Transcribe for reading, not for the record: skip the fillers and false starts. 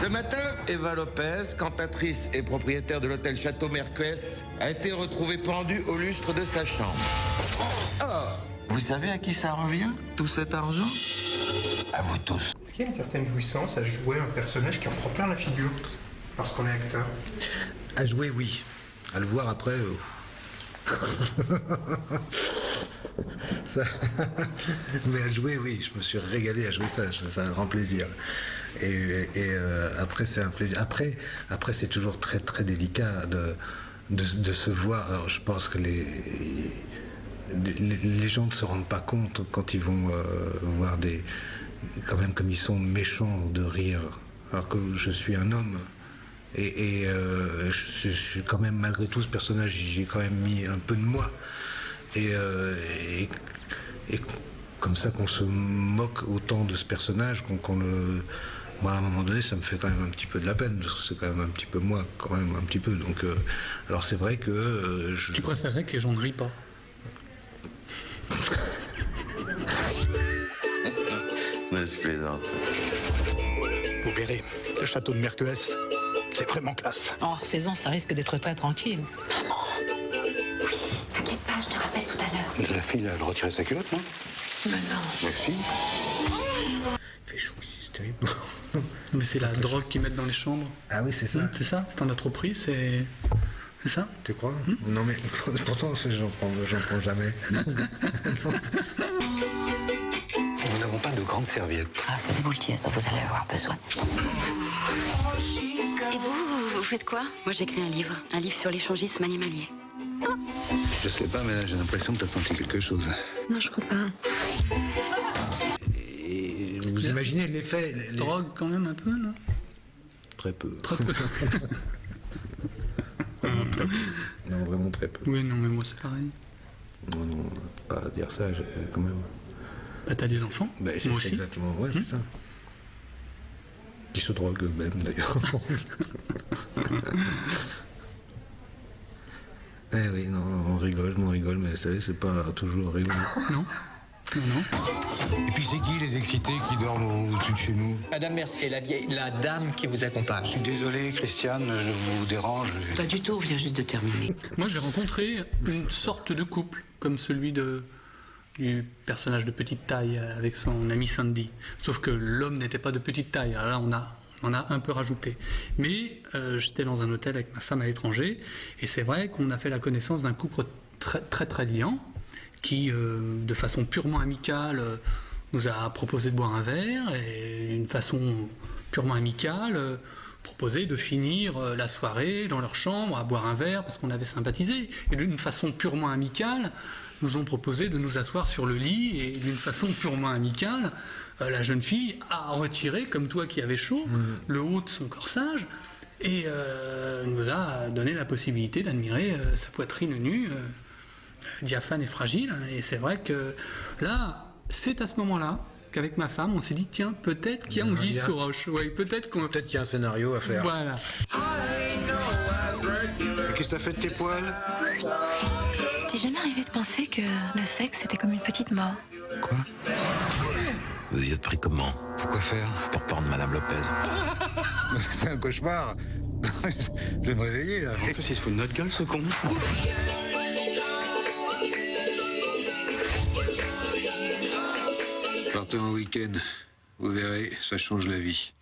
Ce matin, Eva Lopez, cantatrice et propriétaire de l'hôtel Château Mercues, a été retrouvée pendue au lustre de sa chambre. Oh, vous savez à qui ça revient, tout cet argent? À vous tous. Est-ce qu'il y a une certaine jouissance à jouer un personnage qui en prend plein la figure lorsqu'on est acteur? À jouer, oui. À le voir après... Ça... Mais à jouer, oui, je me suis régalé à jouer ça, c'est un grand plaisir. Et après, c'est un plaisir. Après c'est toujours très très délicat de se voir. Alors, je pense que les gens ne se rendent pas compte quand ils vont voir des... Quand même, comme ils sont méchants de rire, alors que je suis un homme. Et je suis quand même, malgré tout, ce personnage, j'ai quand même mis un peu de moi. Et comme ça qu'on se moque autant de ce personnage qu'on le... Moi, à un moment donné, ça me fait quand même un petit peu de la peine, parce que c'est quand même un petit peu moi, quand même un petit peu. Donc, alors c'est vrai que... Tu préférerais que les gens ne rient pas? Non, je plaisante. Vous verrez, le château de Mercues, c'est vraiment classe. Hors saison, ça risque d'être très tranquille. Maman. Oui, t'inquiète pas, je te rappelle tout à l'heure. La fille, elle retirait sa culotte, non? Mais non. Merci. Il fait chaud ici, c'est terrible. Mais c'est la drogue qu'ils mettent dans les chambres. Ah oui, c'est ça. C'est ça? Si t'en as trop pris, c'est ça? Tu crois? Non mais pourtant j'en prends jamais. Nous n'avons pas de grandes serviettes. Ah, c'est des boules dont vous allez avoir besoin. Et vous faites quoi? Moi, j'écris un livre sur l'échangisme animalier. Je sais pas, mais là, j'ai l'impression que t'as senti quelque chose. Non, je crois pas. Et vous imaginez l'effet... Drogue quand même un peu, non? Très peu. Très peu. Très peu. Non, vraiment très peu. Oui, non, mais moi c'est pareil. Non, pas dire ça, quand même. Bah t'as des enfants? Bah, moi aussi. Exactement, ouais, c'est ça. Qui se droguent eux-mêmes, d'ailleurs. Eh oui, non, on rigole, mais vous savez, c'est pas toujours rigolo. Non. Et puis c'est qui les excités qui dorment au-dessus de chez nous? Madame Mercier, la dame qui vous accompagne. Je suis désolé, Christiane, je vous dérange. Pas du tout, on vient juste de terminer. Moi j'ai rencontré une sorte de couple, comme celui du personnage de petite taille avec son amie Sandy. Sauf que l'homme n'était pas de petite taille. Alors là, on a un peu rajouté. Mais j'étais dans un hôtel avec ma femme à l'étranger, et c'est vrai qu'on a fait la connaissance d'un couple très très très liant, qui, de façon purement amicale, nous a proposé de boire un verre, et d'une façon purement amicale, proposé de finir la soirée dans leur chambre à boire un verre parce qu'on avait sympathisé. Et d'une façon purement amicale, nous ont proposé de nous asseoir sur le lit, et d'une façon purement amicale, la jeune fille a retiré, comme toi qui avais chaud, le haut de son corsage, et nous a donné la possibilité d'admirer sa poitrine nue, diaphane et fragile. Et c'est vrai que là, c'est à ce moment-là qu'avec ma femme, on s'est dit, tiens, peut-être qu'il y a anguille sous roche. Ouais, peut-être qu'il y a un scénario à faire. Voilà. Qu'est-ce que t'as fait de tes poils? T'es jamais arrivé de penser que le sexe, c'était comme une petite mort? Quoi? Vous y êtes pris comment? Pourquoi faire? Pour prendre Madame Lopez. C'est un cauchemar. Je vais me réveiller, là. En fait, il se fout de notre gueule, ce con. Partez en week-end. Vous verrez, ça change la vie.